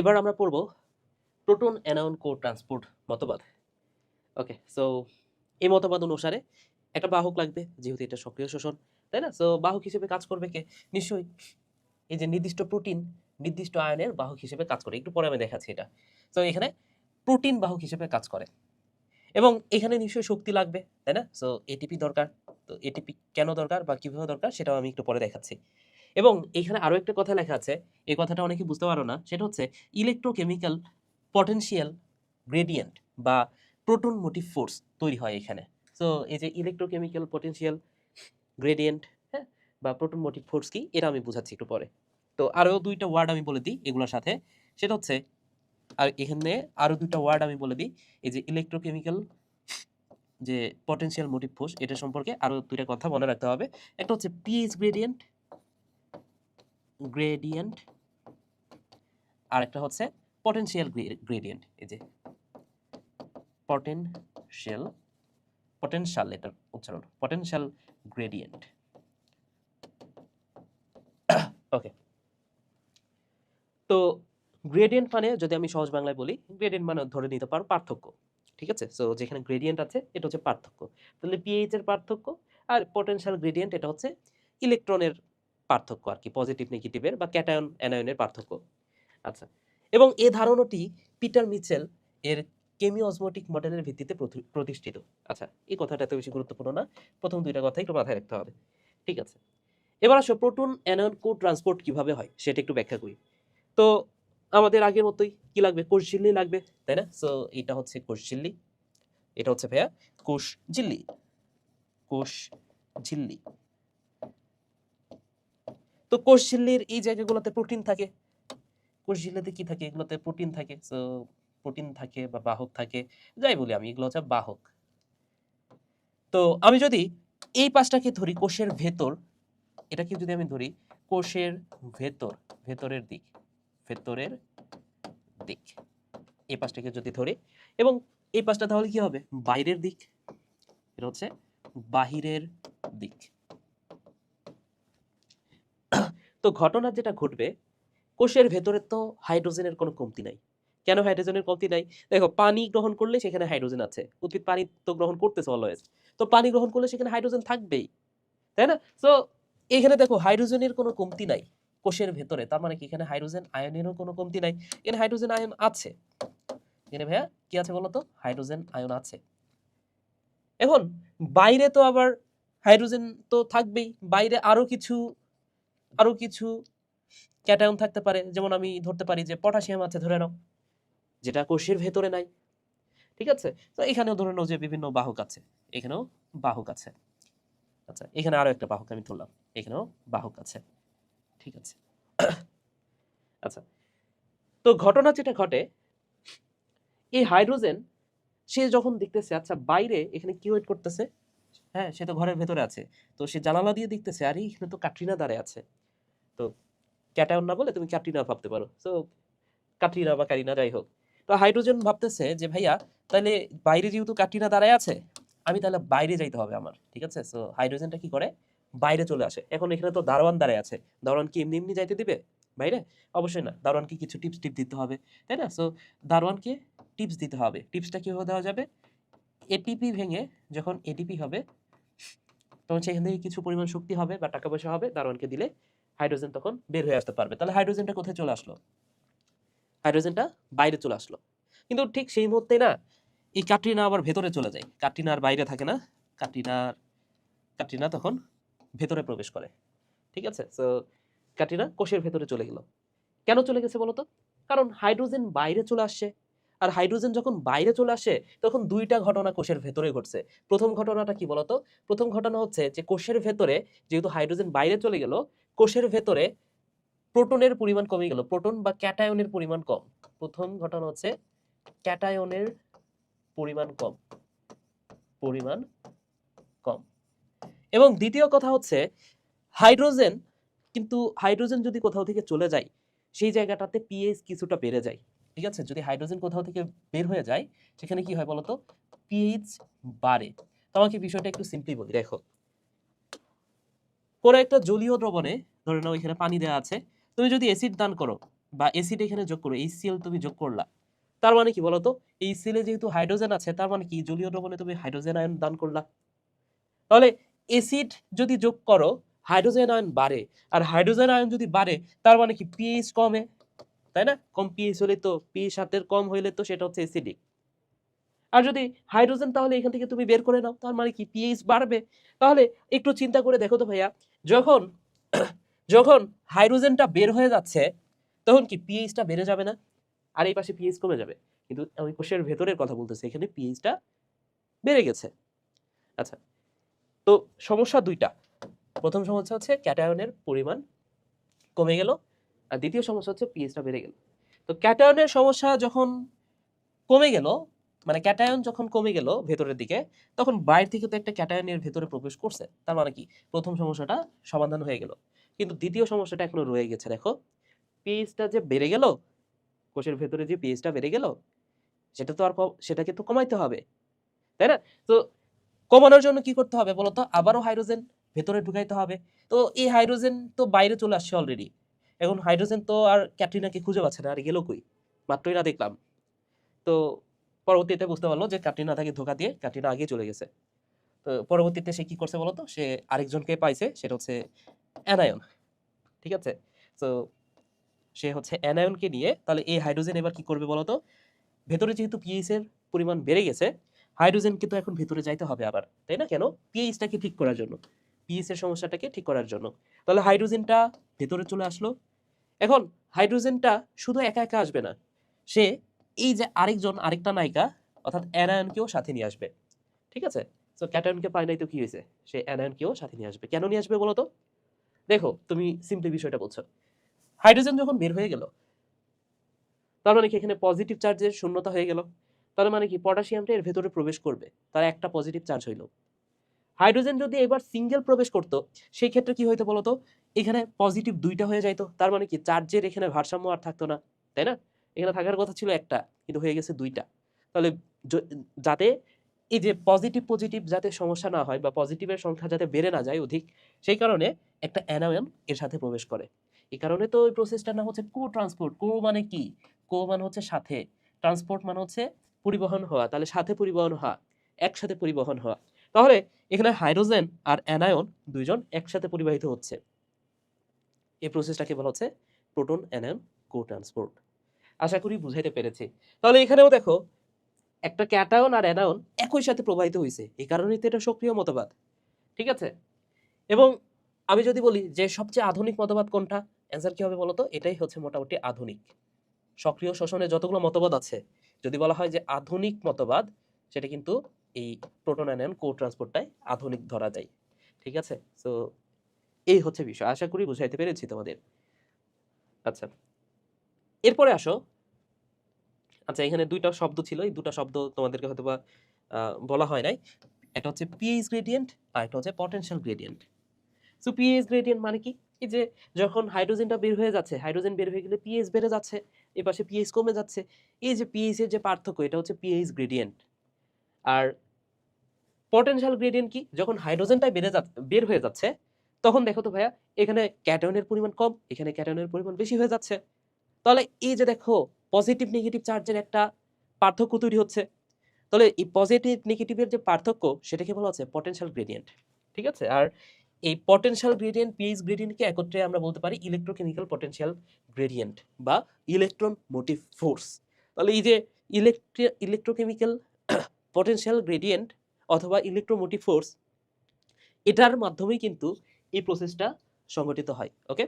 এবার আমরা পড়ব প্রোটন অ্যানায়ন কো ট্রান্সপোর্ট মতবাদ। ওকে, সো এই মতবাদ অনুসারে একটা বাহক লাগবে, যেহেতু এটা সক্রিয় শোষণ, তাই না? সো বাহক হিসেবে কাজ করবে কে? নিশ্চয়ই এই যে নির্দিষ্ট প্রোটিন নির্দিষ্ট আয়নের বাহক হিসেবে কাজ করে। একটু পরে আমি দেখাচ্ছি এটা। তো এখানে প্রোটিন বাহক হিসেবে কাজ করে এবং এখানে নিশ্চয়ই শক্তি লাগবে, তাই না? সো এটিপি দরকার। তো এটিপি কেন দরকার বা কিভাবে দরকার সেটাও আমি একটু পরে দেখাচ্ছি। এবং এখানে আরো একটা কথা লেখা আছে, এই কথাটা অনেকে বুঝতে পারো না, সেটা হচ্ছে ইলেকট্রোকেমিক্যাল পটেনশিয়াল গ্রেডিয়েন্ট বা প্রোটন মোটিভ ফোর্স তৈরি হয় এখানে। সো এই যে ইলেকট্রোকেমিক্যাল পটেনশিয়াল গ্রেডিয়েন্ট, হ্যাঁ, বা প্রোটন মোটিভ ফোর্স কি, এটা আমি বুঝাচ্ছি একটু পরে। তো আরো দুইটা ওয়ার্ড আমি বলে দিই এগুলোর সাথে, সেটা হচ্ছে, আর এখানে আরো দুইটা ওয়ার্ড আমি বলে দিই, এই যে ইলেকট্রোকেমিক্যাল যে পটেনশিয়াল মোটিভ ফোর্স, এটা সম্পর্কে আরো দুইটা কথা মনে রাখতে হবে। একটা হচ্ছে পিএইচ গ্রেডিয়েন্ট গ্রেডিয়েন্ট আর একটা হচ্ছে পটেনশিয়াল গ্রেডিয়েন্ট। এই যে পটেনশিয়াল পটেনশিয়াল, এটার উচ্চারণ পটেনশিয়াল গ্রেডিয়েন্ট। ওকে, তো গ্রেডিয়েন্ট মানে যদি আমি সহজ বাংলায় বলি, গ্রেডিয়েন্ট মানে ধরে নিতে পারো পার্থক্য। ঠিক আছে, সো যেখানে গ্রেডিয়েন্ট আছে এটা হচ্ছে পার্থক্য। তাহলে পিএইচ এর পার্থক্য আর পটেনশিয়াল গ্রেডিয়েন্ট এটা হচ্ছে ইলেকট্রনের পার্থক্য আর কি, পজিটিভ নেগেটিভের বা ক্যাটায়ন অ্যানায়নের পার্থক্য। আচ্ছা, এবং এই ধারণাটি পিটার মিচেল এর কেমিওজমোটিক মডেলের ভিত্তিতে প্রতিষ্ঠিত। আচ্ছা, এই কথাটা এত বেশি গুরুত্বপূর্ণ না, প্রথম দুইটা কথা একটু মাথায় রাখতে হবে। ঠিক আছে, এবার আসো প্রোটন অ্যানায়ন কো ট্রান্সপোর্ট কিভাবে হয় সেটা একটু ব্যাখ্যা করি। তো আমাদের আগের মতোই কি লাগবে? কোষ ঝিল্লি লাগবে, তাই না? সো এটা হচ্ছে কোষ ঝিল্লি, এটা হচ্ছে ভাইয়া কোষ ঝিল্লি। কোষ ঝিল্লি, তো কোষ ঝিল্লির এই জায়গাগুলোতে প্রোটিন থাকে। কোষ ঝিল্লিতে কি থাকে? এগুলোতে প্রোটিন থাকে। সো প্রোটিন থাকে বা বাহক থাকে, যাই বলি আমি, এগুলো হচ্ছে বাহক। তো আমি যদি এই পাশটাকে ধরি কোষের ভেতর, এটাকে যদি আমি ধরি কোষের ভেতর, ভেতরের দিক, ভেতরের দিক, এই পাশটাকে যদি ধরি এবং এই পাশটা, তাহলে কি হবে? বাইরের দিক। এটা হচ্ছে বাহিরের দিক। তো ঘটনা যেটা ঘটবে, কোষের ভেতরে তো হাইড্রোজেনের কোনো কমতি নাই। কেন হাইড্রোজেনের কমতি নাই? দেখো, পানি গ্রহণ করলে সেখানে হাইড্রোজেন আছে, উদ্ভিদ পানি তো গ্রহণ করতেছে অলওয়েজ, তো পানি গ্রহণ করলে সেখানে হাইড্রোজেন থাকবেই, তাই না? সো এখানে দেখো হাইড্রোজেনের কোনো কমতি নাই কোষের ভেতরে, তার মানে কি এখানে হাইড্রোজেন আয়নেরও কোনো কমতি নাই। এখানে হাইড্রোজেন আয়ন আছে। এখানে ভাইয়া কি আছে বলতো? হাইড্রোজেন আয়ন আছে। এখন বাইরে তো আবার হাইড্রোজেন তো থাকবেই, বাইরে আরো কিছু ক্যাটায়ন থাকতে পারে, যেমন আমি ধরতে পারি যে পটাশিয়াম আছে ধরে নাও, যেটা কোষের ভেতরে নাই। ঠিক আছে, তো এখানেও ধরে নাও যে বিভিন্ন বাহক আছে, এখানেও বাহক আছে। আচ্ছা, এখানে আরো একটা বাহক আমি ধরলাম, এখানেও বাহক আছে। ঠিক আছে, আচ্ছা, তো ঘটনা যেটা ঘটে, এই হাইড্রোজেন সে যখন দেখতেছে, আচ্ছা বাইরে এখানে কি ওয়েট করতেছে, হ্যাঁ সে তো ঘরের ভেতরে আছে, তো সে জানালা দিয়ে দেখতেছে আরে এখানে তো ক্যাটরিনা দাঁড়ায় আছে। তো ক্যাটায়ন না বলে তুমি ক্যাটরিনা ভাবতে পারো, তো কাটরিনা বা কারিনা যাই হোক। তো হাইড্রোজেন ভাবতেছে যে ভাইয়া, তাহলে বাইরে যেহেতু কাটরিনা দাঁড়ায় আছে, আমি তাহলে বাইরে যাইতে হবে আমার। ঠিক আছে, সো হাইড্রোজেনটা কি করে? বাইরে চলে আসে। এখন এখানে তো দারোয়ান দাঁড়ায় আছে, দারোয়ান কি এমনি এমনি যাইতে দিবে বাইরে? অবশ্যই না, দারোয়ানকে কিছু টিপস দিতে হবে, তাই না? সো দারোয়ানকে টিপস দিতে হবে। টিপসটা কিভাবে দেওয়া যাবে? এটিপি ভেঙে যখন এটিপি হবে, তখন সেখান থেকে কিছু পরিমাণ শক্তি হবে বা টাকা পয়সা হবে, দারোয়ানকে দিলে হাইড্রোজেন তখন বের হয়ে আসতে পারবে। তাহলে হাইড্রোজেনটা কোথায় চলে আসলো? হাইড্রোজেনটা বাইরে চলে আসলো। কিন্তু ঠিক সেই মুহূর্তে না, এই ক্যাটরিনা আবার ভেতরে চলে যায়। ক্যাটরিনা আর বাইরে থাকে না, ক্যাটরিনা তখন ভেতরে প্রবেশ করে। ঠিক আছে, সো ক্যাটরিনা কোষের ভেতরে চলে গেল। কেন চলে গেছে বলতো? কারণ হাইড্রোজেন বাইরে চলে আসছে। আর হাইড্রোজেন যখন বাইরে চলে আসে, তখন দুইটা ঘটনা কোষের ভেতরে ঘটছে। প্রথম ঘটনাটা কি বলতো? প্রথম ঘটনা হচ্ছে যে কোষের ভেতরে যেহেতু হাইড্রোজেন বাইরে চলে গেল, কোষের ভেতরে প্রোটনের পরিমাণ কমে গেল, প্রোটন বা ক্যাটায়নের পরিমাণ কম। প্রথম ঘটনা হচ্ছে ক্যাটায়নের পরিমাণ কম, পরিমাণ কম। এবং দ্বিতীয় কথা হচ্ছে হাইড্রোজেন, কিন্তু হাইড্রোজেন যদি কোথাও থেকে চলে যায়, সেই জায়গাটাতে পিএইচ কিছুটা বেড়ে যায়। ঠিক আছে, যদি হাইড্রোজেন কোথাও থেকে বের হয়ে যায়, সেখানে কি হয় বলতো? পিএইচ বাড়ে। তোমাকে বিষয়টা একটু সিম্পলি বলি, দেখো, কোনো একটা জলীয় দ্রবণে, ধরে নাও এখানে পানি দেওয়া আছে, তুমি যদি অ্যাসিড দান করো, বা অ্যাসিড এখানে যোগ করো, HCl তুমি যোগ করলা, তার মানে কি বলতো, এই সিলে যেহেতু হাইড্রোজেন আছে তার মানে কি জলীয় দ্রবণে তুমি হাইড্রোজেন আয়ন দান করলা। তাহলে অ্যাসিড যদি যোগ করো হাইড্রোজেন আয়ন বাড়ে, আর হাইড্রোজেন আয়ন যদি বাড়ে তার মানে কি পিএইচ কমে, তাই না? কম পিএইচ হলে তো, পিএইচ 7 কম হইলে তো সেটা হচ্ছে অ্যাসিডিক। আর যদি হাইড্রোজেন তাহলে এখান থেকে তুমি বের করে নাও, তার মানে কি পিএইচ বাড়বে। তাহলে একটু চিন্তা করে দেখো তো ভাইয়া, যখন যখন হাইড্রোজেনটা বের হয়ে যাচ্ছে তখন কি পিএইচটা বেড়ে যাবে না? আর এই পাশে পিএইচ কমে যাবে। কিন্তু আমি কোষের ভেতরের কথা বলতেছি, এখানে পিএইচটা বেড়ে গেছে। আচ্ছা, তো সমস্যা দুইটা। প্রথম সমস্যা হচ্ছে ক্যাটায়নের পরিমাণ কমে গেল, আর দ্বিতীয় সমস্যা হচ্ছে পিএইচটা বেড়ে গেল। তো ক্যাটায়নের সমস্যা যখন কমে গেল, মানে ক্যাটায়ন যখন কমে গেল ভেতরের দিকে, তখন বাইরে থেকে তো একটা ক্যাটায়নের ভেতরে প্রবেশ করছে, তার মানে কি প্রথম সমস্যাটা সমাধান হয়ে গেল। কিন্তু দ্বিতীয় সমস্যাটা এখনো রয়ে গেছে। দেখো, পিএইচটা যে বেড়ে গেল, কোষের ভেতরে যে পিএইচটা বেড়ে গেল, সেটা তো আর সেটাকে তো কমাইতে হবে, তাই না? তো কমানোর জন্য কি করতে হবে বলতো? আবারও হাইড্রোজেন ভেতরে ঢুকাইতে হবে। তো এই হাইড্রোজেন তো বাইরে চলে আসছে অলরেডি, এখন হাইড্রোজেন তো আর ক্যাটরিনাকে খুঁজে পাচ্ছে না, আর গেল কই? মাত্রই না দেখলাম। তো পরবর্তীতে বুঝতে পারলো যে ক্যাটরিনা তাকে ধোকা দিয়ে ক্যাটরিনা আগেই চলে গেছে। তো পরবর্তীতে সে কি করছে বলতো? সে আরেকজনকে পাইছে, সেটা হচ্ছে অ্যানায়ন। ঠিক আছে? তো সে হচ্ছে অ্যানায়নকে নিয়ে, তাহলে এই হাইড্রোজেন এবার কি করবে বলতো? ভেতরে যেহেতু পিএইচ এর পরিমাণ বেড়ে গেছে, হাইড্রোজেন কিন্তু এখন ভেতরে যাইতে হবে আবার, তাই না? কেন? পিএইচটাকে ঠিক করার জন্য, পিএইচ এর সমস্যাটাকে ঠিক করার জন্য। তাহলে হাইড্রোজেনটা ভেতরে চলে আসলো। এখন হাইড্রোজেনটা শুধু একা একা আসবে না, সে এই যে আরেকটা নায়িকা অর্থাৎ অ্যানায়নকেও সাথে নিয়ে আসবে। ঠিক আছে? তো ক্যাটায়নকে পায় নাই তো কি হয়েছে, সে অ্যানায়নকেও সাথে নিয়ে আসবে। কেন নিয়ে আসবে বলো তো? দেখো, তুমি সিম্পলি বিষয়টা বলছো, হাইড্রোজেন যখন বের হয়ে গেল, তার মানে কি এখানে পজিটিভ চার্জের শূন্যতা হয়ে গেল। তার মানে কি পটাশিয়ামটা এর ভেতরে প্রবেশ করবে, তার একটা পজিটিভ চার্জ হইল। হাইড্রোজেন যদি এবার সিঙ্গেল প্রবেশ করতো, সেই ক্ষেত্রে কি হইতো বলতো? এখানে পজিটিভ দুইটা হয়ে যাইতো, তার মানে কি চার্জের এখানে ভারসাম্য আর থাকতো না, তাই না? এখানে থাকার কথা ছিল একটা, কিন্তু হয়ে গেছে দুইটা। তাহলে যাতে এই যে পজিটিভ পজিটিভ যাতে সমস্যা না হয়, বা পজিটিভের সংখ্যা যাতে বেড়ে না যায় অধিক, সেই কারণে একটা অ্যানায়ন এর সাথে প্রবেশ করে। এই কারণে তো ওই প্রসেসটার নাম হচ্ছে কো ট্রান্সপোর্ট। কো মানে কি? কো মানে হচ্ছে সাথে, ট্রান্সপোর্ট মানে হচ্ছে পরিবহন হওয়া, তাহলে সাথে পরিবহন হওয়া, একসাথে পরিবহন হওয়া। তাহলে এখানে হাইড্রোজেন আর অ্যানায়ন দুইজন একসাথে পরিবাহিত হচ্ছে, এই প্রসেসটাকে বলা হচ্ছে প্রোটন অ্যানায়ন কো ট্রান্সপোর্ট। আশা করি বুঝাইতে পেরেছি। তাহলে এখানেও দেখো, একটা ক্যাটায়ন আর অ্যানায়ন একই সাথে প্রবাহিত হয়েছে, এই কারণেই তো এটা সক্রিয় মতবাদ। ঠিক আছে? এবং আমি যদি বলি যে সবচেয়ে আধুনিক মতবাদ কোনটা, অ্যান্সার কি হবে বলতো? এটাই হচ্ছে মোটামুটি আধুনিক। সক্রিয় শ্বসনে যতগুলো মতবাদ আছে, যদি বলা হয় যে আধুনিক মতবাদ, সেটা কিন্তু এই প্রোটন অ্যানায়ন কো ট্রান্সপোর্টটাই আধুনিক ধরা যায়। ঠিক আছে? সো এই হচ্ছে বিষয়, আশা করি বুঝাইতে পেরেছি তোমাদের। আচ্ছা, এরপরে আসো। আচ্ছা, এখানে দুইটা শব্দ ছিল, এই দুটো শব্দ তোমাদেরকে হয়তোবা বলা হয় নাই। একটা হচ্ছে পিএইচ গ্রেডিয়েন্ট, আর একটা হচ্ছে potential gradient. So pH gradient মানে কি? এই যে যখন হাইড্রোজেনটা বের হয়ে যাচ্ছে, হাইড্রোজেন বের হয়ে গেলে পিএইচ বেড়ে যাচ্ছে, এই পাশে পিএইচ কমে যাচ্ছে। এই যে পিএইচ এর যে পার্থক্য, এটা হচ্ছে পিএইচ গ্রেডিয়েন্ট। আর পটেনশিয়াল গ্রেডিয়েন্ট কি? যখন হাইড্রোজেনটা বের হয়ে যাচ্ছে, তখন দেখো তো ভাইয়া, এখানে ক্যাটায়নের পরিমাণ কম, এখানে ক্যাটায়নের পরিমাণ বেশি হয়ে যাচ্ছে। তাহলে এই যে দেখো, পজিটিভ নেগেটিভ চার্জের একটা পার্থক্য তৈরি হচ্ছে। তাহলে এই পজিটিভ নেগেটিভের যে পার্থক্য, সেটাকে বলা হচ্ছে পটেনশিয়াল গ্রেডিয়েন্ট। ঠিক আছে? আর এই পটেনশিয়াল গ্রেডিয়েন্ট, পিএইচ গ্রেডিয়েন্টকে একত্রে আমরা বলতে পারি ইলেকট্রোকেমিক্যাল পটেনশিয়াল গ্রেডিয়েন্ট বা ইলেকট্রন মোটিভ ফোর্স। তাহলে এই যে ইলেকট্রোকেমিক্যাল পটেনশিয়াল গ্রেডিয়েন্ট অথবা ইলেকট্রোমোটিভ ফোর্স, এটার মাধ্যমেই কিন্তু এই প্রসেসটা সংগঠিত হয়। ওকে?